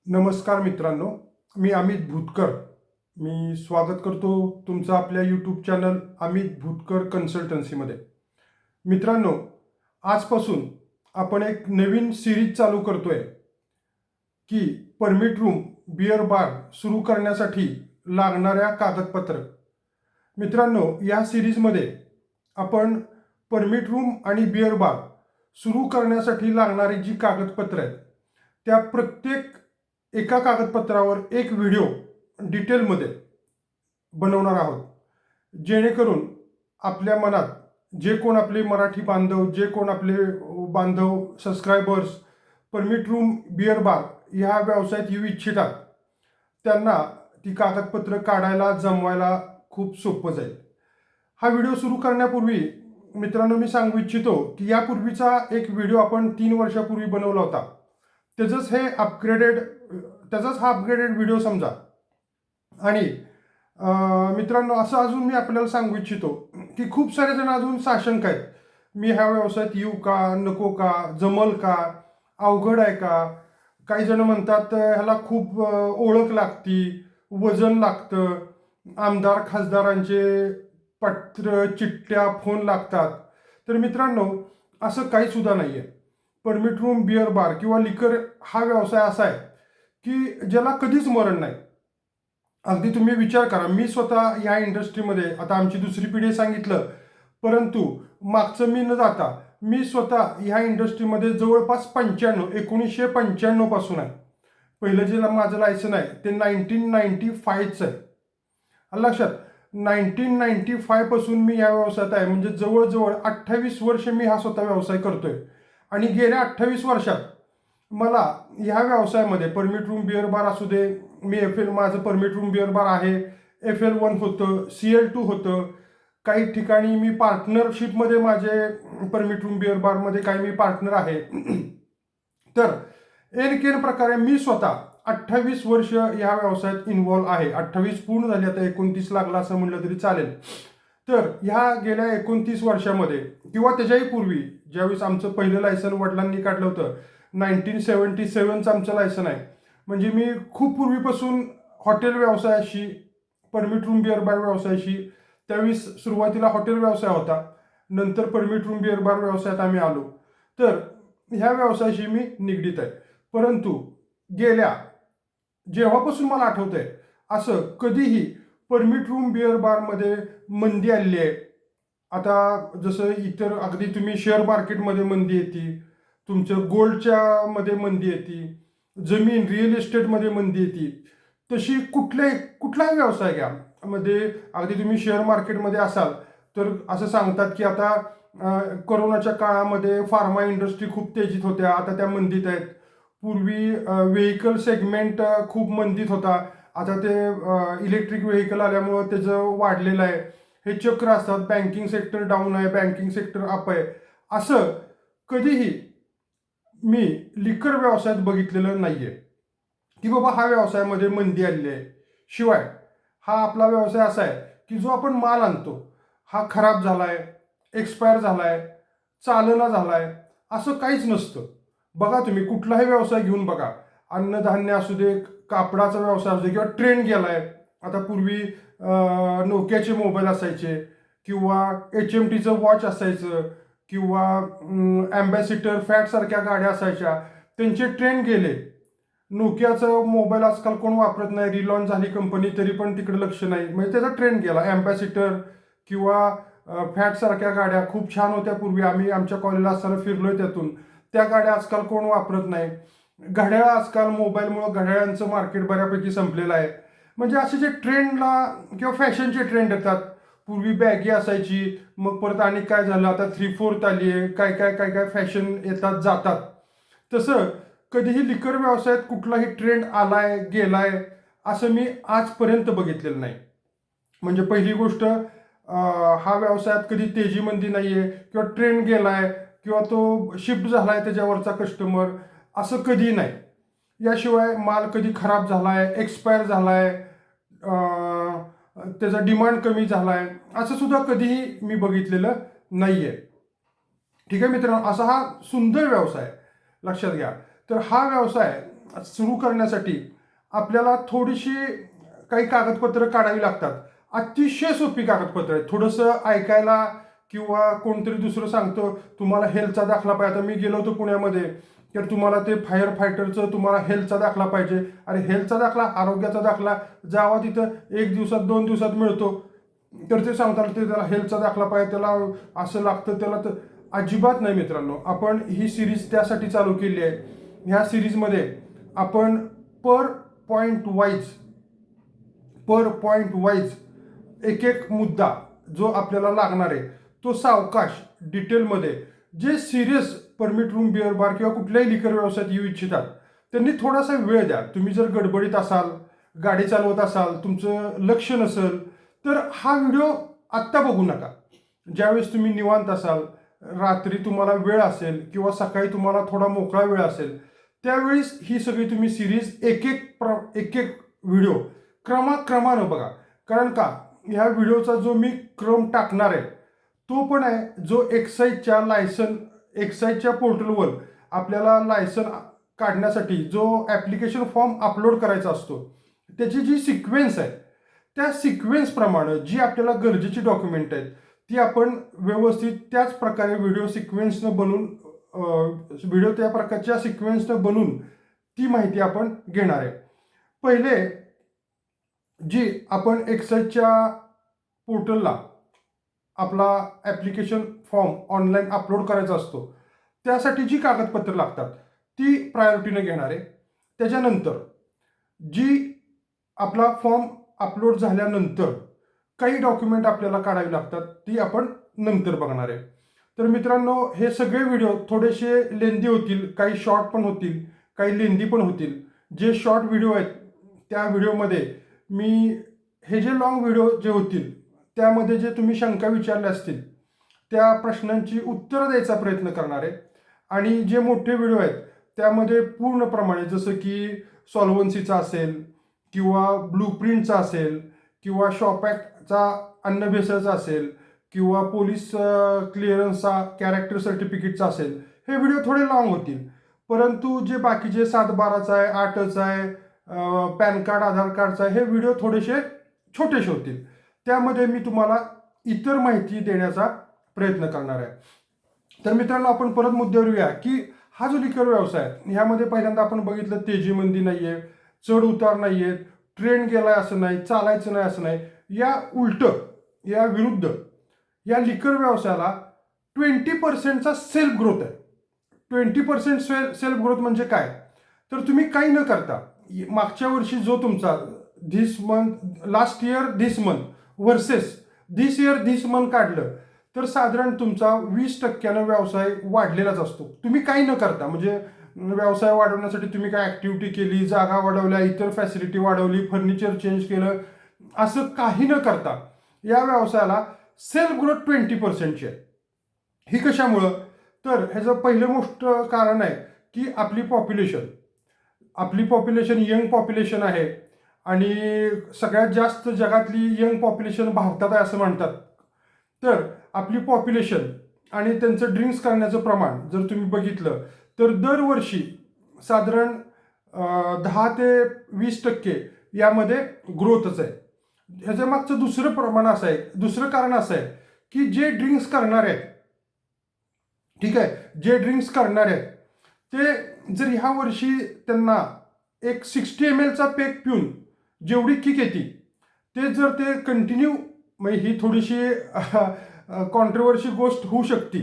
नमस्कार मित्रांनो, मी अमित भूतकर. मी स्वागत करतो तुमचं आपल्या यूट्यूब चॅनल अमित भूतकर कन्सल्टन्सीमध्ये. मित्रांनो, आजपासून आपण एक नवीन सिरीज चालू करतोय की परमिट रूम बिअर बार सुरू करण्यासाठी लागणाऱ्या कागदपत्र. मित्रांनो, या सिरीजमध्ये आपण परमिट रूम आणि बिअर बार सुरू करण्यासाठी लागणारी जी कागदपत्र आहेत त्या प्रत्येक एका कागदपत्रावर एक व्हिडिओ डिटेलमध्ये बनवणार आहोत, जेणेकरून आपल्या मनात जे कोण आपले मराठी बांधव, जे कोण आपले बांधव subscribers permit room beer bar ह्या व्यवसायात येऊ इच्छितात त्यांना ती कागदपत्र काढायला जमवायला खूप सोपं जाईल. हा व्हिडिओ सुरू करण्यापूर्वी मित्रांनो मी सांगू इच्छितो की यापूर्वीचा एक व्हिडिओ आपण 3 वर्षापूर्वी बनवला होता. त्याचंच हा अपग्रेडेड व्हिडिओ समजा. आणि मित्रांनो, असं अजून मी आपल्याला सांगू इच्छितो की खूप सारे जण अजून साशंक आहेत. मी ह्या व्यवसायात येऊ का, नको का, जमल का, अवघड आहे का. काही जण म्हणतात ह्याला खूप ओळख लागती, वजन लागतं, आमदार खासदारांचे पत्र, चिठ्ठ्या, फोन लागतात. तर मित्रांनो, असं काही सुद्धा नाही आहे. परमिट रूम बिअर बार किंवा लिकर हा व्यवसाय असा आहे की ज्याला कधीच मरण नाही. अगदी तुम्ही विचार करा, मी स्वतः या इंडस्ट्रीमध्ये आता आमची दुसरी पिढी सांगितलं, परंतु मागचं मी न जाता मी स्वतः ह्या इंडस्ट्रीमध्ये जवळपास 1995 पासून आहे. पहिलं जे माझं लायसन आहे ते 1995चं आहे. लक्षात, 1995 पासून मी या व्यवसायात आहे. म्हणजे जवळजवळ 28 वर्ष मी हा स्वतः व्यवसाय करतोय. आणि गेल्या 28 वर्षात मला ह्या व्यवसायामध्ये परमिट रूम बिअर बार असू दे, मी माझं परमिट रूम बिअर बार आहे, FL1 होतं, CL2 होतं, काही ठिकाणी मी पार्टनरशिपमध्ये माझे परमिट रूम बिअर बारमध्ये काही मी पार्टनर आहे. तर एन प्रकारे मी स्वतः 28 वर्ष या व्यवसायात इन्व्हॉल्व आहे. 28 पूर्ण झाली, आता 29 लागला असं म्हणलं तरी चालेल. तर ह्या गेल्या 29 वर्षामध्ये किंवा त्याच्याही पूर्वी ज्यावेळेस आमचं पहिलं लायसन वडिलांनी काढलं होतं, 1977चं आमचं लायसन आहे. म्हणजे मी खूप पूर्वीपासून हॉटेल व्यवसायाशी, परमिट रूम बिअर बार व्यवसायाशी, त्यावेळेस सुरुवातीला हॉटेल व्यवसाय होता, नंतर परमिट रूम बिअर बार व्यवसायात आम्ही आलो. तर ह्या व्यवसायाशी मी निगडीत आहे. परंतु गेल्या जेव्हापासून मला आठवतंय असं कधीही परमिट रूम बिअर बारमध्ये मंदी आलेली आहे. आता जसं इतर अगदी तुम्ही शेअर मार्केटमध्ये मंदी येते, तुमचं गोल्डच्या मध्ये मंदी येते, जमीन रिअल इस्टेटमध्ये मंदी येते, तशी कुठलाही व्यवसाय घ्या मध्ये अगदी तुम्ही शेअर मार्केटमध्ये असाल तर असं सांगतात की आता कोरोनाच्या काळामध्ये फार्मा इंडस्ट्री खूप तेजीत होत्या, आता त्या मंदीत आहेत. पूर्वी व्हेकल सेगमेंट खूप मंदीत होता, आता ते इलेक्ट्रिक व्हेकल आल्यामुळं त्याचं वाढलेलं आहे. हे चक्र असतात, बँकिंग सेक्टर डाऊन आहे, बँकिंग सेक्टर अप आहे. असं कधीही मी लिकर व्यवसायात बघितलेलं नाहीये की बाबा हा व्यवसायामध्ये मंदी आलेली आहे. शिवाय हा आपला व्यवसाय असा आहे की जो आपण माल आणतो हा खराब झालाय, एक्सपायर झालाय, चालना झालाय, असं काहीच नसतं. बघा, तुम्ही कुठलाही व्यवसाय घेऊन बघा, अन्नधान्य असू दे, कापडाचा व्यवसाय असू दे, किंवा ट्रेंड गेलाय. आता पूर्वी नोकियाचे मोबाईल असायचे, किंवा HMTचं वॉच असायचं, किंवा ॲम्बॅसिडर फॅट सारख्या गाड्या असायच्या, त्यांचे ट्रेंड गेले. नोकियाचं मोबाईल आजकाल कोण वापरत नाही, रिलॉन्च झाली कंपनी तरी पण तिकडे लक्ष नाही, म्हणजे त्याचा ट्रेंड गेला. ॲम्बॅसिडर किंवा फॅट सारख्या गाड्या खूप छान होत्या पूर्वी, आम्ही आमच्या कॉलेजला असताना फिरलोय त्यातून. त्या गाड्या आजकाल कोण वापरत नाही. घड्याळ आजकाल मोबाईलमुळं घड्याळांचं मार्केट बऱ्यापैकी संपलेलं आहे. म्हणजे असे जे ट्रेंडला किंवा फॅशनचे ट्रेंड येतात, पूर्वी बॅगी असायची, मग परत आणि काय झालं, आता 3/4 आली आहे, काय काय काय काय फॅशन येतात जातात. तसं कधीही लिकर व्यवसायात कुठलाही ट्रेंड आलाय गेलाय असं मी आजपर्यंत बघितलेलं नाही. म्हणजे पहिली गोष्ट, हा व्यवसायात कधी तेजी मंदी नाहीये, किंवा ट्रेंड गेलाय, किंवा तो शिफ्ट झालाय त्याच्यावरचा कस्टमर, असं कधी नाही. याशिवाय माल कधी खराब झालाय, एक्सपायर झालाय, त्याचा डिमांड कमी झालाय, असं सुद्धा कधीही मी बघितलेलं नाहीये. ठीक आहे मित्रांनो, असा हा सुंदर व्यवसाय लक्षात घ्या. तर हा व्यवसाय सुरू करण्यासाठी आपल्याला थोडीशी काही कागदपत्र काढावी लागतात. अतिशय सोपी कागदपत्र आहेत. थोडंसं ऐकायला किंवा कोणतरी दुसरं सांगतं तुम्हाला हेल्थचा दाखला पाहिजे. आता मी गेलो होतो पुण्यामध्ये, तर तुम्हाला ते फायर फायटरचं तुम्हाला हेल्थचा दाखला पाहिजे. अरे हेल्थचा दाखला, आरोग्याचा दाखला, जावा तिथं 1 दिवसात 2 दिवसात मिळतो. तर ते सांगतात ते त्याला हेल्थचा दाखला पाहिजे, त्याला असं लागतं, त्याला तर अजिबात नाही मित्रांनो. आपण ही सिरीज त्यासाठी चालू केली आहे. ह्या सिरीजमध्ये आपण पर पॉईंट वाईज एक एक मुद्दा जो आपल्याला लागणार आहे तो सावकाश डिटेलमध्ये, जे serious permit room, beer bar किंवा कुठल्याही लिकर व्यवसायात येऊ इच्छितात त्यांनी थोडासा वेळ द्या. तुम्ही जर गडबडीत असाल, गाडी चालवत असाल, तुमचं लक्ष नसेल, तर हा व्हिडिओ आत्ता बघू नका. ज्यावेळेस तुम्ही निवांत असाल, रात्री तुम्हाला वेळ असेल किंवा सकाळी तुम्हाला थोडा मोकळा वेळ असेल, त्यावेळेस ही सगळी तुम्ही सिरीज एक एक व्हिडिओ क्रमानं बघा. कारण का, ह्या व्हिडिओचा जो मी क्रम टाकणार आहे तो पण आहे जो एक्साईजच्या पोर्टलवर आपल्याला लायसन काढण्यासाठी जो ॲप्लिकेशन फॉर्म अपलोड करायचा असतो, त्याची जी सिक्वेन्स आहे त्या सिक्वेन्सप्रमाणे जी आपल्याला गरजेची डॉक्युमेंट आहेत ती आपण व्यवस्थित त्याच प्रकारे व्हिडिओ त्या प्रकारच्या सिक्वेन्सनं बनवून ती माहिती आपण घेणार आहे. पहिले जी आपण एक्साईजच्या पोर्टलला आपला ॲप्लिकेशन फॉर्म ऑनलाईन अपलोड करायचा असतो, त्यासाठी जी कागदपत्र लागतात ती प्रायोरिटीने घेणार आहे. त्याच्यानंतर जी आपला फॉर्म अपलोड झाल्यानंतर काही डॉक्युमेंट आपल्याला काढावी लागतात ती आपण नंतर बघणार आहे. तर मित्रांनो, हे सगळे व्हिडिओ थोडेसे लेंदी होतील, काही शॉर्ट पण होतील, काही लेंदी पण होतील. जे शॉर्ट व्हिडिओ आहेत त्या व्हिडिओमध्ये मी हे जे लॉंग व्हिडिओ जे होतील त्यामध्ये जे तुम्ही शंका विचारल्या असतील त्या प्रश्नांची उत्तरं द्यायचा प्रयत्न करणार आहे. आणि जे मोठे व्हिडिओ आहेत त्यामध्ये पूर्णप्रमाणे जसं की सॉल्व्हन्सीचा असेल किंवा ब्लूप्रिंटचा असेल किंवा शॉप ॲक्टचा अन्न भेसळचा असेल किंवा पोलीस क्लिअरन्सचा कॅरेक्टर सर्टिफिकेटचा असेल, हे व्हिडिओ थोडे लॉंग होतील. परंतु जे बाकीचे 7/12चा आहे, 8चा आहे, पॅन कार्ड, आधार कार्डचा आहे, हे व्हिडिओ थोडेसे छोटेसे होतील. त्यामध्ये मी तुम्हाला इतर माहिती देण्याचा प्रयत्न करणार आहे. तर मित्रांनो, आपण परत मुद्द्यावर येऊया की हा जो लिकर व्यवसाय आहे ह्यामध्ये पहिल्यांदा आपण बघितलं तेजी मंदी नाही आहे, चढ उतार नाही आहेत, ट्रेंड गेलाय असं नाही, चालायचं नाही असं नाही. या विरुद्ध या लिकर व्यवसायाला 20% सेल्फ ग्रोथ आहे. 20% सेल्फ ग्रोथ म्हणजे काय, तर तुम्ही काही न करता मागच्या वर्षी जो तुमचा last year this month versus this year this month काढलं तर साधारण तुमचा 20% व्यवसाय वाढलेलाच असतो. तुम्ही काही न करता, म्हणजे व्यवसाय वाढवण्यासाठी तुम्ही काय ॲक्टिव्हिटी केली, जागा वाढवल्या, इतर फॅसिलिटी वाढवली, फर्निचर चेंज केलं, असं काही न करता या व्यवसायाला सेल्फ ग्रोथ 20%ची आहे. ही कशामुळं, तर ह्याचं पहिलं मोठं कारण आहे की आपली पॉप्युलेशन यंग पॉप्युलेशन आहे आणि सगळ्यात जास्त जगातली यंग पॉप्युलेशन भारतात आहे असं म्हणतात. तर आपली पॉप्युलेशन आणि त्यांचं ड्रिंक्स करण्याचं प्रमाण जर तुम्ही बघितलं तर दरवर्षी साधारण 10 ते 20% यामध्ये ग्रोथच आहे. ह्याच्या मागचं दुसरं कारण असं आहे की जे ड्रिंक्स करणारे आहेत, ठीक आहे, जे ड्रिंक्स करणारे आहेत ते जर ह्या वर्षी त्यांना एक 60 ml चा पॅक पिऊन जेवढी किक येते ते जर ते कंटिन्यू, म्हणजे ही थोडीशी कॉन्ट्रोवर्शी गोष्ट होऊ शकते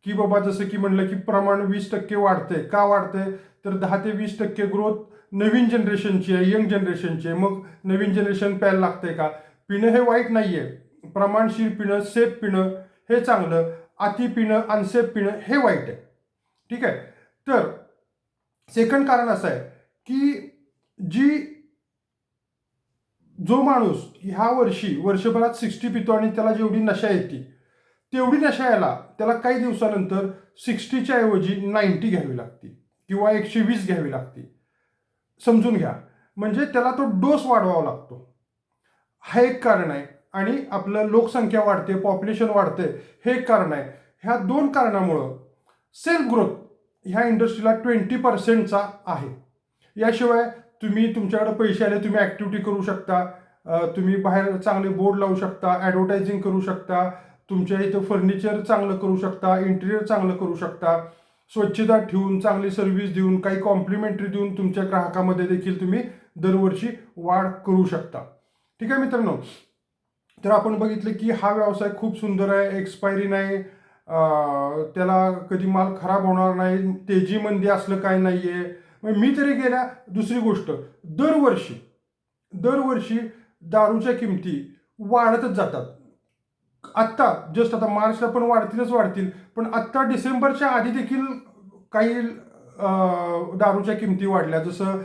की बाबा जसं की म्हणलं की प्रमाण 20% वाढतंय. का वाढतंय, तर 10 ते 20% ग्रोथ नवीन जनरेशनची आहे, यंग जनरेशनची आहे. मग नवीन जनरेशन प्यायला लागतंय का, पिणं हे वाईट नाही आहे. प्रमाणशीर पिणं, सेफ पिणं हे चांगलं, अति पिणं, अनसेफ पिणं हे वाईट आहे. ठीक आहे. तर सेकंड कारण असं आहे की जो माणूस ह्या वर्षभरात 60 पितो आणि त्याला जेवढी नशा येते तेवढी नशा यायला त्याला काही दिवसानंतर 60च्या ऐवजी 90 घ्यावी लागते किंवा 120 घ्यावी लागते. समजून घ्या, म्हणजे त्याला तो डोस वाढवावा लागतो. हा एक कारण आहे. आणि आपलं लोकसंख्या वाढते, पॉप्युलेशन वाढते, हे एक कारण आहे. ह्या दोन कारणामुळं सेल्फ ग्रोथ ह्या इंडस्ट्रीला 20%चा आहे. याशिवाय तुम्ही तुमच्याकडे पैसे आले तुम्ही ॲक्टिव्हिटी करू शकता, तुम्ही बाहेर चांगले बोर्ड लावू शकता, ॲडव्हर्टायझिंग करू शकता, तुमच्या इथं फर्निचर चांगलं करू शकता, इंटिरियर चांगलं करू शकता, स्वच्छता ठेवून चांगली सर्व्हिस देऊन काही कॉम्प्लिमेंटरी देऊन तुमच्या ग्राहकामध्ये देखील तुम्ही दरवर्षी वाढ करू शकता. ठीक आहे मित्रांनो, तर आपण बघितलं की हा व्यवसाय खूप सुंदर आहे, एक्सपायरी नाही, त्याला कधी माल खराब होणार नाही, तेजी मंदी असलं काय नाही आहे. मी तरी गेल्या दुसरी गोष्ट, दरवर्षी दारूच्या किमती वाढतच जातात. आत्ता जस्ट आता मार्चला पण वाढतील, पण आत्ता डिसेंबरच्या आधी देखील काही दारूच्या किमती वाढल्या, जसं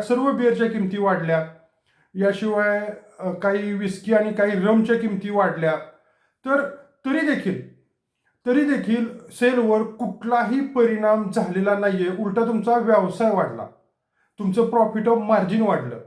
सर्व बिअरच्या किमती वाढल्या. याशिवाय काही विस्की आणि काही रमच्या किमती वाढल्या. तर तरी देखील सेलवर कुठलाही परिणाम झालेला नाहीये. उलटा तुमचा व्यवसाय वाढला, तुमचं प्रॉफिट ऑफ मार्जिन वाढलं,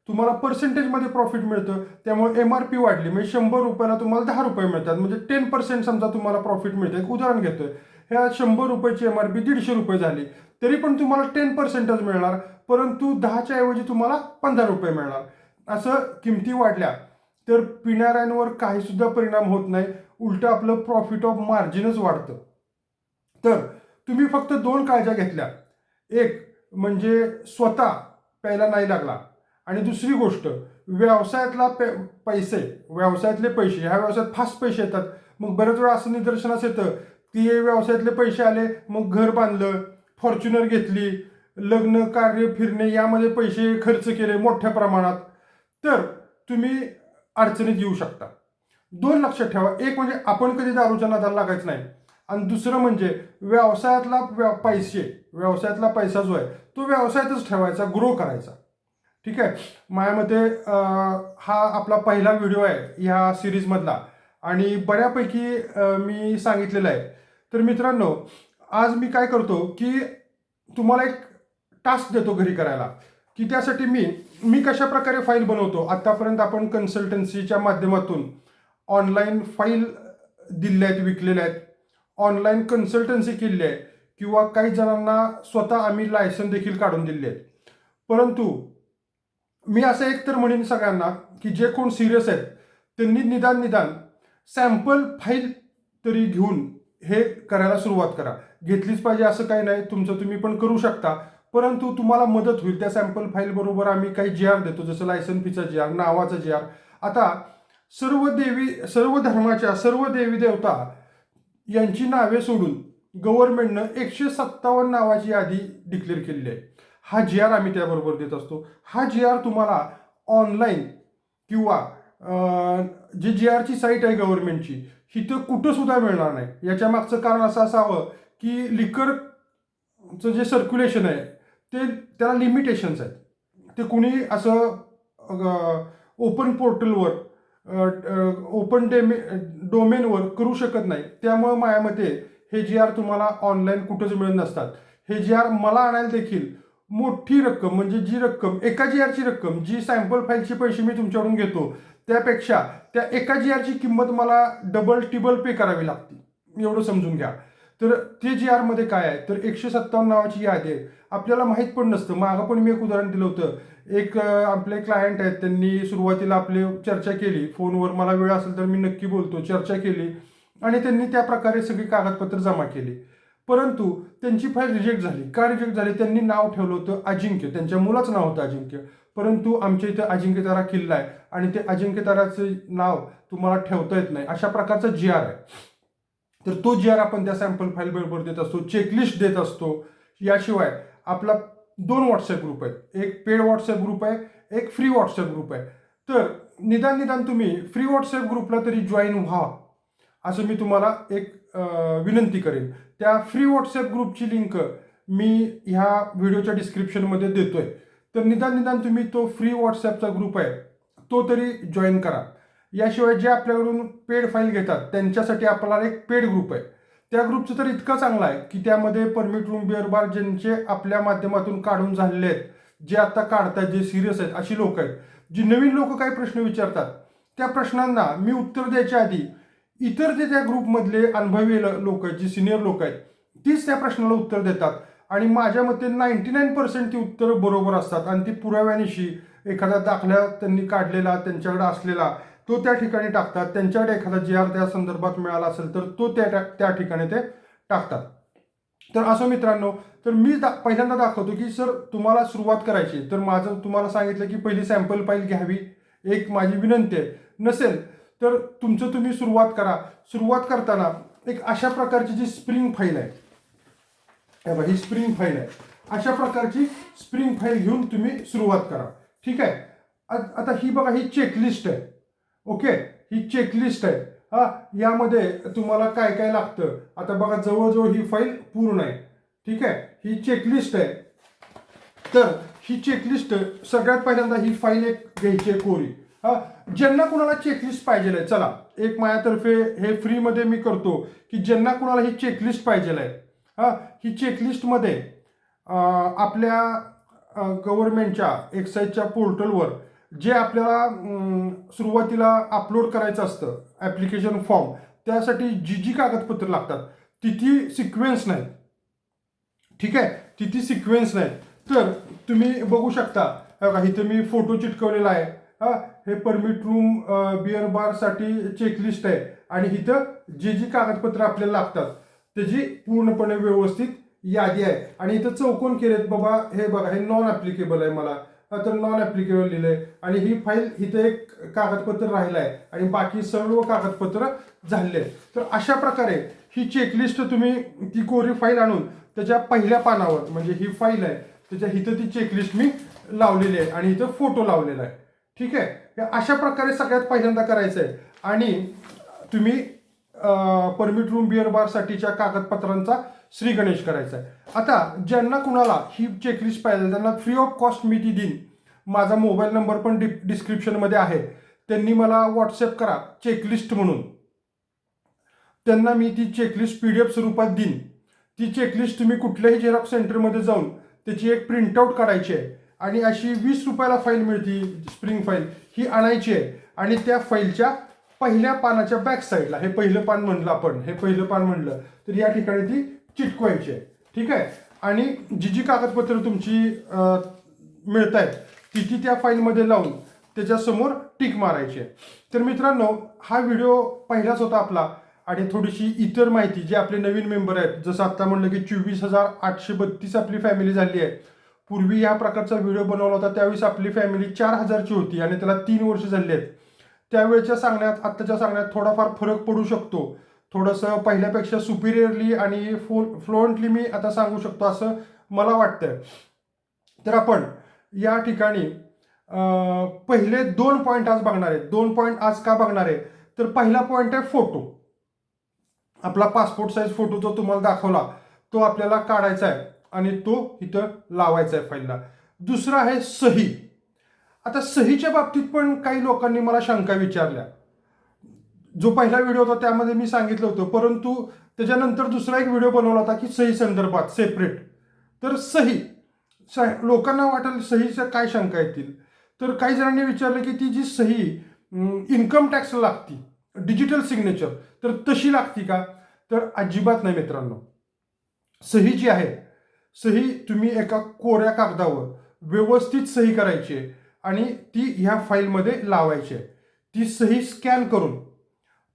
तुम्हाला पर्सेंटेजमध्ये प्रॉफिट मिळतं. त्यामुळे MRP वाढली, म्हणजे 100 रुपयाला तुम्हाला 10 रुपये मिळतात, म्हणजे 10% समजा तुम्हाला प्रॉफिट मिळतं. एक उदाहरण घेतोय, ह्या 100 रुपयाची MRP 150 रुपये झाली, तरी पण तुम्हाला 10%च मिळणार, परंतु 10च्या ऐवजी तुम्हाला 15 रुपये मिळणार. असं किमती वाढल्या तर पिणाऱ्यांवर काही सुद्धा परिणाम होत नाही, उलटं आपलं प्रॉफिट ऑफ मार्जिनच वाढतं. तर तुम्ही फक्त 2 काळज्या घेतल्या, एक म्हणजे स्वतः प्यायला नाही लागला, आणि दुसरी गोष्ट व्यवसायातले पैसे, ह्या व्यवसायात फास्ट पैसे येतात. मग बऱ्याच वेळा असं निदर्शनास येतं की व्यवसायातले पैसे आले, मग घर बांधलं, फॉर्च्युनर घेतली, लग्न कार्य फिरणे यामध्ये पैसे खर्च केले मोठ्या प्रमाणात, तर तुम्ही अडचणीत येऊ शकता. 2 लक्षात ठेवा, एक म्हणजे आपण कधी दारूच्या नादाला लागायचं नाही, आणि दुसरं म्हणजे व्यवसायातला पैसा जो आहे तो व्यवसायातच ठेवायचा, ग्रो करायचा. ठीक आहे, माझ्या मते हा आपला पहिला व्हिडिओ आहे ह्या सिरीजमधला, आणि बऱ्यापैकी मी सांगितलेलं आहे. तर मित्रांनो, आज मी काय करतो की तुम्हाला एक टास्क देतो घरी करायला, की त्यासाठी मी कशा प्रकारे फाईल बनवतो. आतापर्यंत आपण कन्सल्टन्सीच्या माध्यमातून ऑनलाईन फाईल दिल्या आहेत, विकलेल्या आहेत, ऑनलाईन कन्सल्टन्सी केली आहे, किंवा काही जणांना स्वतः आम्ही लायसन देखील काढून दिले आहेत. परंतु मी असं एक तर म्हणेन सगळ्यांना की जे कोण सिरियस आहेत त्यांनी निदान सॅम्पल फाईल तरी घेऊन हे करायला सुरुवात करा. घेतलीच पाहिजे असं काही नाही, तुमचं तुम्ही पण करू शकता, परंतु तुम्हाला मदत होईल. त्या सॅम्पल फाईल बरोबर आम्ही काही GR देतो, जसं लायसन फीचा GR, नावाचा GR. आता सर्व धर्माच्या सर्व देवी देवता यांची नावे सोडून गव्हर्नमेंटनं 157 नावाची यादी डिक्लेअर केलेली आहे. हा GR आम्ही त्याबरोबर देत असतो. हा GR तुम्हाला ऑनलाईन किंवा जी GRची साईट आहे गव्हर्नमेंटची, इथं कुठं सुद्धा मिळणार नाही. याच्या मागचं कारण असं असावं की लिकरचं जे सर्क्युलेशन आहे त्याला लिमिटेशन्स आहेत. ते कुणी असं ओपन पोर्टलवर ओपन डोमेनवर करू शकत नाही. त्यामुळे माझ्या मते हे GR तुम्हाला ऑनलाईन कुठंच मिळत नसतात. हे GR मला आणायला देखील मोठी रक्कम, म्हणजे जी रक्कम एका GRची रक्कम, जी सॅम्पल फाईलचे पैसे मी तुमच्याकडून घेतो त्यापेक्षा त्या एका GRची किंमत मला डबल टिबल पे करावी लागते, एवढं समजून घ्या. तर ते GR मध्ये काय आहे तर 157 नावाची यादी आहे. आपल्याला माहीत पण नसतं. मागं पण मी एक उदाहरण दिलं होतं. एक आपले क्लायंट आहेत, त्यांनी सुरुवातीला आपली चर्चा केली फोनवर, मला वेळ असेल तर मी नक्की बोलतो, चर्चा केली आणि त्यांनी त्या प्रकारे सगळी कागदपत्र जमा केली. परंतु त्यांची फाईल रिजेक्ट झाली. का रिजेक्ट झाली? त्यांनी नाव ठेवलं होतं अजिंक्य, त्यांच्या मुलाचं नाव होतं अजिंक्य, परंतु आमच्या इथं अजिंक्यतारा किल्ला आहे आणि ते अजिंक्यताराचं नाव तुम्हाला ठेवता येत नाही, अशा प्रकारचा GR आहे. तर तो GR आपण त्या सॅम्पल फाईल बरोबर देत असतो, चेकलिस्ट देत असतो. याशिवाय आपला 2 व्हॉट्सअप ग्रुप आहेत, एक पेड व्हॉट्सअप ग्रुप आहे, एक फ्री व्हॉट्सअप ग्रुप आहे. तर निदान तुम्ही फ्री व्हॉट्सअप ग्रुपला तरी जॉईन व्हा, असं मी तुम्हाला एक विनंती करेन. त्या फ्री व्हॉट्सअप ग्रुपची लिंक मी ह्या व्हिडिओच्या डिस्क्रिप्शनमध्ये देतोय. तर निदान तुम्ही तो फ्री व्हॉट्सअपचा ग्रुप आहे तो तरी जॉईन करा. याशिवाय जे आपल्याकडून पेड फाईल घेतात त्यांच्यासाठी आपल्याला एक पेड ग्रुप आहे. त्या ग्रुपचं तर इतकं चांगलं आहे की त्यामध्ये परमिट रूम, बिअर बार ज्यांचे आपल्या माध्यमातून काढून झालेले आहेत, जे आता काढतात, जे सिरियस आहेत अशी लोक आहेत. जी नवीन लोक काही प्रश्न विचारतात त्या प्रश्नांना मी उत्तर द्यायच्या आधी इतर जे त्या ग्रुपमधले अनुभवी लोक आहेत, जी सिनियर लोक आहेत, तीच त्या प्रश्नाला उत्तर देतात. आणि माझ्या मते 99% ती उत्तरं बरोबर असतात आणि ती पुराव्यानिशी एखादा दाखला त्यांनी काढलेला त्यांच्याकडे असलेला तो त्या ठिकाणी टाकतात. त्यांच्याकडे एखादा GR त्या संदर्भात मिळाला असेल तर तो त्या ठिकाणी ते टाकतात. तर असं मित्रांनो, तर मी पहिल्यांदा दाखवतो की सर तुम्हाला सुरुवात करायची तर माझं तुम्हाला सांगितलं की पहिली सॅम्पल फाईल घ्यावी, एक माझी विनंती आहे. नसेल तर तुमचं तुम्ही सुरुवात करा. सुरुवात करताना एक अशा प्रकारची जी स्प्रिंग फाईल आहे, ही स्प्रिंग फाईल आहे, अशा प्रकारची स्प्रिंग फाईल घेऊन तुम्ही सुरुवात करा. ठीक आहे. आता ही बघा, ही चेकलिस्ट आहे. ओके, ही चेकलिस्ट आहे. यामध्ये तुम्हाला काय काय लागतं आता बघा, जवळजवळ ही फाईल पूर्ण आहे. ठीक आहे, ही चेकलिस्ट आहे. तर ही चेकलिस्ट सगळ्यात पहिल्यांदा ही फाईल एक घ्यायची आहे कोरी. ज्यांना कुणाला चेकलिस्ट पाहिजे आहे, चला एक माझ्यातर्फे हे फ्रीमध्ये मी करतो की ज्यांना कुणाला ही चेकलिस्ट पाहिजे आहे, ही चेकलिस्टमध्ये आपल्या गव्हर्नमेंटच्या एक्साईजच्या पोर्टलवर जे आपल्याला सुरुवातीला अपलोड करायचं असतं ॲप्लिकेशन फॉर्म, त्यासाठी जी कागदपत्र लागतात तिथे सिक्वेन्स नाहीत. ठीक आहे, तिथे सिक्वेन्स नाहीत. तर तुम्ही बघू शकता, इथं मी फोटो चिटकवलेला आहे. हे परमिट रूम बिअर बारसाठी चेकलिस्ट आहे आणि इथं जी कागदपत्र आपल्याला लागतात त्याची पूर्णपणे व्यवस्थित यादी आहे. आणि इथं चौकोन केलेत बाबा, हे बघा हे नॉन ॲप्लिकेबल आहे मला, तर नॉन ॲप्लिकेबल लिहिलंय. आणि ही फाईल इथं एक कागदपत्र राहिलं आहे आणि बाकी सर्व कागदपत्र झाले. तर अशा प्रकारे ही चेकलिस्ट तुम्ही ती कोरी फाईल आणून त्याच्या पहिल्या पानावर, म्हणजे ही फाईल आहे त्याच्या इथं ती चेकलिस्ट मी लावलेली आहे आणि इथं फोटो लावलेला आहे. ठीक आहे, हे अशा प्रकारे सगळ्यात पहिल्यांदा करायचं आहे. आणि तुम्ही परमिट रूम बिअर बारसाठीच्या कागदपत्रांचा श्री गणेश करायचा आहे. आता ज्यांना कुणाला ही चेकलिस्ट पाहिजे त्यांना फ्री ऑफ कॉस्ट मी ती देईन. माझा मोबाईल नंबर पण डिस्क्रिप्शनमध्ये आहे. त्यांनी मला व्हॉट्सअप करा चेकलिस्ट म्हणून, त्यांना मी ती चेकलिस्ट PDF स्वरूपात देईन. ती चेकलिस्ट तुम्ही कुठल्याही झेरॉक्स सेंटरमध्ये जाऊन त्याची एक प्रिंटआउट काढायची आहे आणि अशी 20 रुपयाला फाईल मिळते स्प्रिंग फाईल, ही आणायची आहे आणि त्या फाईलच्या पहिल्या पानाच्या बॅक साईडला, हे पहिलं पान म्हणलं आपण, हे पहिलं पान म्हणलं तर या ठिकाणी ती चिटकवायची आहे. ठीक आहे, आणि जी कागदपत्र तुमची मिळत आहेत ती त्या फाईलमध्ये लावून त्याच्यासमोर टिक मारायची आहे. तर मित्रांनो, हा व्हिडिओ पहिलाच होता आपला आणि थोडीशी इतर माहिती जे आपले नवीन मेंबर आहेत, जसं आत्ता म्हणलं की 24,832 आपली फॅमिली झाली आहे. पूर्वी या प्रकारचा व्हिडिओ बनवला होता त्यावेळेस आपली फॅमिली 4,000ची होती आणि त्याला 3 वर्ष झाली आहेत. त्यावेळेच्या सांगण्यात आत्ताच्या सांगण्यात थोडाफार फरक पडू शकतो. थोडंसं पहिल्यापेक्षा सुपिरियरली आणि फ्लुएंटली मी आता सांगू शकतो असं मला वाटतं. तर आपण या ठिकाणी पहिले 2 पॉईंट आज बघणार आहे. 2 पॉईंट आज का बघणार आहे तर पहिला पॉईंट आहे फोटो. आपला पासपोर्ट साईज फोटो जो तुम्हाला दाखवला तो आपल्याला काढायचा आहे आणि तो इथं लावायचा आहे फाईलला. दुसरा आहे सही. आता सहीच्या बाबतीत पण काही लोकांनी मला शंका विचारल्या. जो पहिला व्हिडिओ होता त्यामध्ये मी सांगितलं होतं, परंतु त्याच्यानंतर दुसरा एक व्हिडिओ बनवला होता की सही संदर्भात सेपरेट. तर सही लोकांना वाटेल सहीच्या काय शंका येतील, तर काही जणांनी विचारलं की ती जी सही इन्कम टॅक्सला लागती डिजिटल सिग्नेचर, तर तशी लागती का? तर अजिबात नाही मित्रांनो. सही जी आहे, सही तुम्ही एका कोऱ्या कागदावर व्यवस्थित सही करायची आहे आणि ती ह्या फाईलमध्ये लावायची आहे. ती सही स्कॅन करून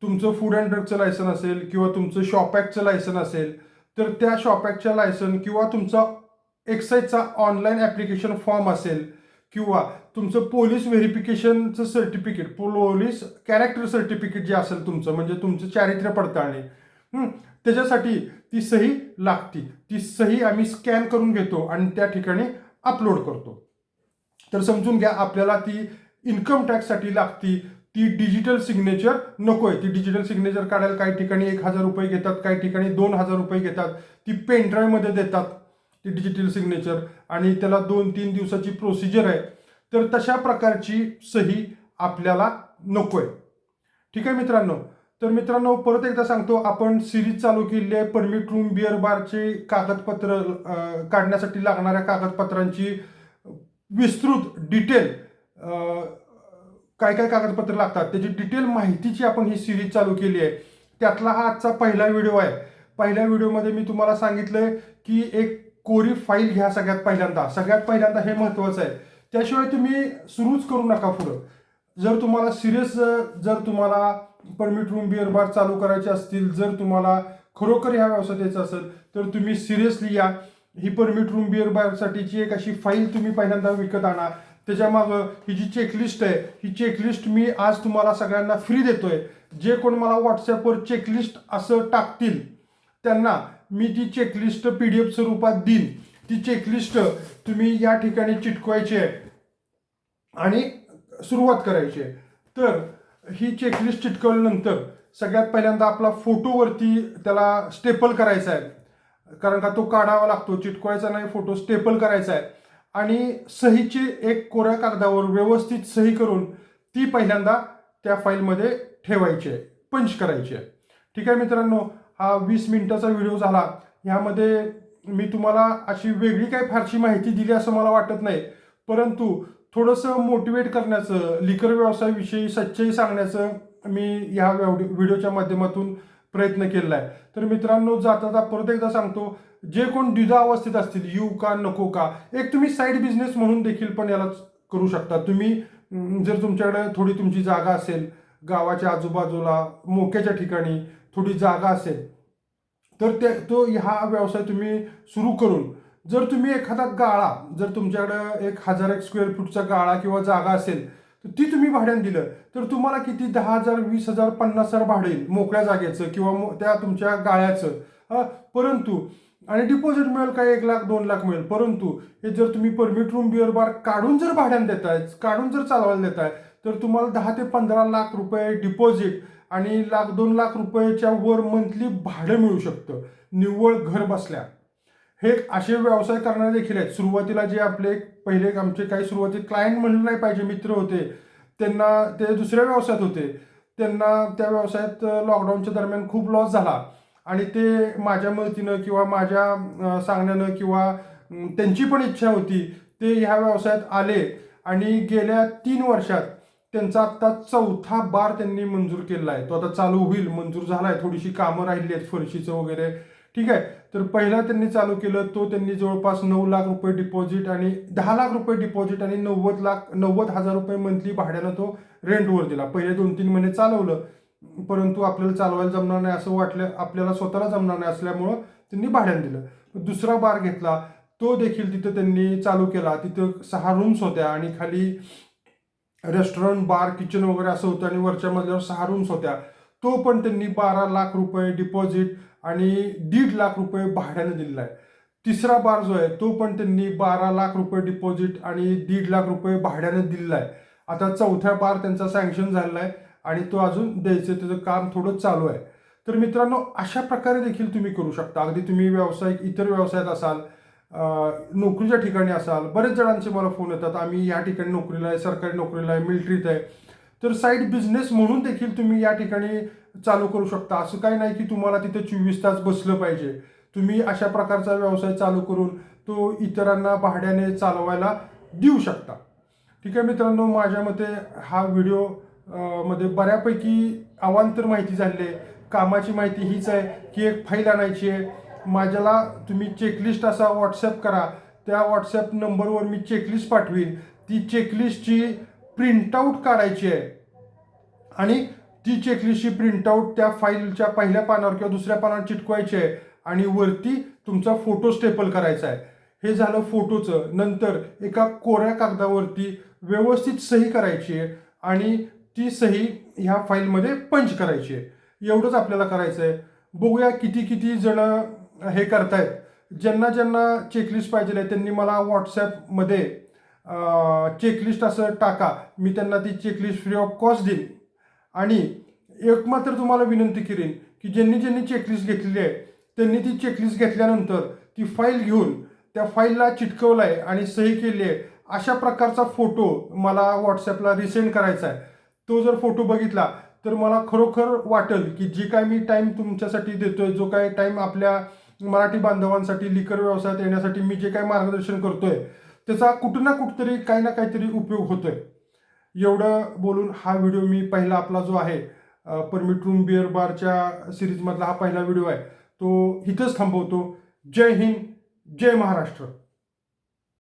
तुमचं फूड अँड ड्रगचं लायसन असेल किंवा तुमचं शॉप ॲक्टचं लायसन असेल तर त्या शॉप ॲक्टच्या लायसन किंवा तुमचा एक्साईजचा ऑनलाईन ॲप्लिकेशन फॉर्म असेल किंवा तुमचं पोलीस व्हेरिफिकेशनचं सर्टिफिकेट, पोलीस कॅरेक्टर सर्टिफिकेट जे असेल तुमचं, म्हणजे तुमचं चारित्र्य पडताळणी, त्याच्यासाठी ती सही लागती. ती सही आम्ही स्कॅन करून घेतो आणि त्या ठिकाणी अपलोड करतो. तर समजून घ्या, आपल्याला ती इन्कम टॅक्ससाठी लागती. ती डिजिटल सिग्नेचर नको आहे. ती डिजिटल सिग्नेचर काढायला काही ठिकाणी 1,000 रुपये घेतात, काही ठिकाणी 2,000 रुपये घेतात. ती पेनड्राईव्हमध्ये देतात ती डिजिटल सिग्नेचर आणि त्याला 2-3 दिवसाची प्रोसिजर आहे. तर तशा प्रकारची सही आपल्याला नको आहे. ठीक आहे मित्रांनो. तर मित्रांनो, परत एकदा सांगतो, आपण सिरीज चालू केली आहे परमिट रूम बिअर बारचे कागदपत्र काढण्यासाठी लागणाऱ्या कागदपत्रांची विस्तृत डिटेल, काय काय कागदपत्र लागतात त्याची डिटेल माहितीची आपण ही सिरीज चालू केली आहे. त्यातला हा आजचा पहिला व्हिडिओ आहे. पहिल्या व्हिडिओमध्ये मी तुम्हाला सांगितलंय की एक कोरी फाईल घ्या सगळ्यात पहिल्यांदा हे महत्त्वाचं आहे. त्याशिवाय तुम्ही सुरूच करू नका पुढं. जर तुम्हाला सिरियस जर तुम्हाला परमिट रूम बिअर बार चालू करायचे असतील, जर तुम्हाला खरोखर ह्या व्यवसायात यायचं असेल तर तुम्ही सिरियसली या. ही परमिट रूम बिअर बारसाठीची एक अशी फाईल तुम्ही पहिल्यांदा विकत आणा. त्याच्यामागं ही जी चेकलिस्ट आहे, ही चेकलिस्ट मी आज तुम्हाला सगळ्यांना फ्री देतोय. जे कोण मला व्हॉट्सॲपवर चेकलिस्ट असं टाकतील त्यांना मी ती चेकलिस्ट PDF स्वरूपात देईन. ती चेकलिस्ट तुम्ही या ठिकाणी चिटकवायची आहे आणि सुरुवात करायची आहे. तर ही चेकलिस्ट चिटकवल्यानंतर सगळ्यात पहिल्यांदा आपला फोटोवरती त्याला स्टेपल करायचा आहे, कारण का तो काढावा लागतो, चिटकवायचा नाही, फोटो स्टेपल करायचा आहे. आणि सहीची एक कोऱ्या कागदावर व्यवस्थित सही करून ती पहिल्यांदा त्या फाईलमध्ये ठेवायची आहे, पंच करायची आहे. ठीक आहे मित्रांनो, हा 20 मिनिटाचा व्हिडिओ झाला. ह्यामध्ये मी तुम्हाला अशी वेगळी काही फारशी माहिती दिली असं मला वाटत नाही, परंतु थोडंसं मोटिवेट करण्याचं, लिकर व्यवसायाविषयी सच्चाई सांगण्याचं मी ह्या व्हिडिओच्या माध्यमातून प्रयत्न केला आहे. तर मित्रांनो, जाता परत एकदा सांगतो, जे कोण द्विधा असतील, येऊ का नको का, एक तुम्ही साईड बिझनेस म्हणून देखील पण याला करू शकता. तुम्ही जर तुमच्याकडे थोडी तुमची जागा असेल, गावाच्या आजूबाजूला मोक्याच्या ठिकाणी थोडी जागा असेल, तर तो हा व्यवसाय तुम्ही सुरू करून जर तुम्ही एखादा गाळा, जर तुमच्याकडे 1000 स्क्वेअर फूटचा गाळा किंवा जागा असेल तर ती तुम्ही भाड्याने दिलं तर तुम्हाला किती 10,000, 20,000, 50,000 भाडं येईल मोकळ्या जागेचं किंवा त्या तुमच्या गाळ्याचं. परंतु आणि डिपॉझिट मिळेल काय 1 लाख 2 लाख मिळेल. परंतु हे जर तुम्ही परमिट रूम बिअर बार काढून जर भाड्याने देताय, काढून जर चालवायला देताय, तर तुम्हाला 10 ते 15 लाख रुपये डिपॉझिट आणि 1-2 लाख रुपयाच्या वर मंथली भाडं मिळू शकतं निव्वळ घर बसल्या. हे असे व्यवसाय करणारे देखील आहेत. सुरुवातीला जे आपले पहिले आमचे काही सुरुवातीत क्लायंट म्हणलं नाही पाहिजे, मित्र होते, त्यांना ते दुसऱ्या व्यवसायात होते, त्यांना त्या व्यवसायात लॉकडाऊनच्या दरम्यान खूप लॉस झाला आणि ते माझ्या मदतीनं किंवा माझ्या सांगण्यानं किंवा त्यांची पण इच्छा होती, ते ह्या व्यवसायात आले आणि गेल्या 3 वर्षात त्यांचा आत्ता 4था बार त्यांनी मंजूर केला आहे. तो आता चालू होईल, मंजूर झाला आहे. थोडीशी कामं राहिली आहेत फरशीचं वगैरे. ठीक आहे. तर पहिला त्यांनी चालू केलं, तो त्यांनी जवळपास 9 लाख रुपये डिपॉझिट आणि 10 लाख रुपये डिपॉझिट आणि 90,000 रुपये मंथली भाड्यानं तो रेंटवर दिला. पहिले 2-3 महिने चालवलं, परंतु आपल्याला चालवायला जमणार नाही असं वाटलं, आपल्याला स्वतःला जमणार नाही असल्यामुळं त्यांनी भाड्यानं दिलं. दुसरा बार घेतला, तो देखील तिथं त्यांनी चालू केला. तिथं 6 रूम्स होत्या आणि खाली रेस्टॉरंट, बार, किचन वगैरे असं होतं आणि वरच्या मजल्यावर 6 रूम्स होत्या. तो पण त्यांनी 12 लाख रुपये डिपॉझिट आणि 1.5 लाख रुपये भाड्याने दिलेला आहे. तिसरा बार जो आहे तो पण त्यांनी 12 लाख रुपये डिपॉझिट आणि 1.5 लाख रुपये भाड्याने दिलेला आहे. आता 4था बार त्यांचा सँक्शन झालेला आहे आणि तो अजून द्यायचं, त्याचं काम थोडं चालू आहे. तर मित्रांनो, अशा प्रकारे देखील तुम्ही करू शकता. अगदी तुम्ही इतर व्यवसायात असाल, नोकरीच्या ठिकाणी असाल, बरेच जणांचे मला फोन येतात, आम्ही या ठिकाणी नोकरीला आहे, सरकारी नोकरीला आहे, मिलिटरीत आहे. तर साईड बिझनेस म्हणून देखील तुम्ही या ठिकाणी चालू करू शकता. असं काही नाही की तुम्हाला तिथे 24 तास बसलं पाहिजे. तुम्ही अशा प्रकारचा व्यवसाय चालू करून तो इतरांना भाड्याने चालवायला देऊ शकता. ठीक आहे मित्रांनो, माझ्या मते हा व्हिडिओ मध्ये बऱ्यापैकी अवांतर माहिती झाली आहे. कामाची माहिती हीच आहे की एक फाईल आणायची आहे. माझ्याला तुम्ही चेकलिस्ट असा व्हॉट्सॲप करा, त्या व्हॉट्सॲप नंबरवर मी चेकलिस्ट पाठवीन. ती चेकलिस्टची प्रिंटआउट काढायची आहे आणि ती चेकलिस्टची प्रिंटआउट त्या फाईलच्या पहिल्या पानावर किंवा दुसऱ्या पानावर चिटकवायची आहे आणि वरती तुमचा फोटो स्टेपल करायचा आहे. हे झालं फोटोचं. नंतर एका कोऱ्या कागदावरती व्यवस्थित सही करायची आहे आणि ती सही ह्या फाईलमध्ये पंच करायची आहे. एवढंच आपल्याला करायचं आहे. बघूया किती जण हे करतायत. ज्यांना चेकलिस्ट पाहिजे आहे त्यांनी मला व्हॉट्सॲपमध्ये चेकलिस्ट असं टाका, मी त्यांना ती चेकलिस्ट फ्री ऑफ कॉस्ट देईन. आणि एक मात्र तुम्हाला विनंती करेन की ज्यांनी चेकलिस्ट घेतलेली आहे त्यांनी ती चेकलिस्ट घेतल्यानंतर ती फाईल घेऊन त्या फाईलला चिटकवलं आहे आणि सही केली आहे अशा प्रकारचा फोटो मला व्हॉट्सॲपला रिसेंड करायचा आहे. तो जर फोटो बघितला तर मला खरोखर वाटेल की जी काय मी टाईम तुमच्यासाठी देतोय, जो काय टाईम आपल्या मराठी बांधवांसाठी लिकर व्यवसायात येण्यासाठी मी जे काय मार्गदर्शन करतोय त्याचा कुठं ना कुठंतरी काही ना काहीतरी उपयोग होतोय. एवढं बोलून हा व्हिडिओ मी पहिला आपला जो आहे परमिट रूम बिअर बारच्या सिरीजमधला हा पहिला व्हिडिओ आहे तो इथंच थांबवतो. जय हिंद, जय महाराष्ट्र.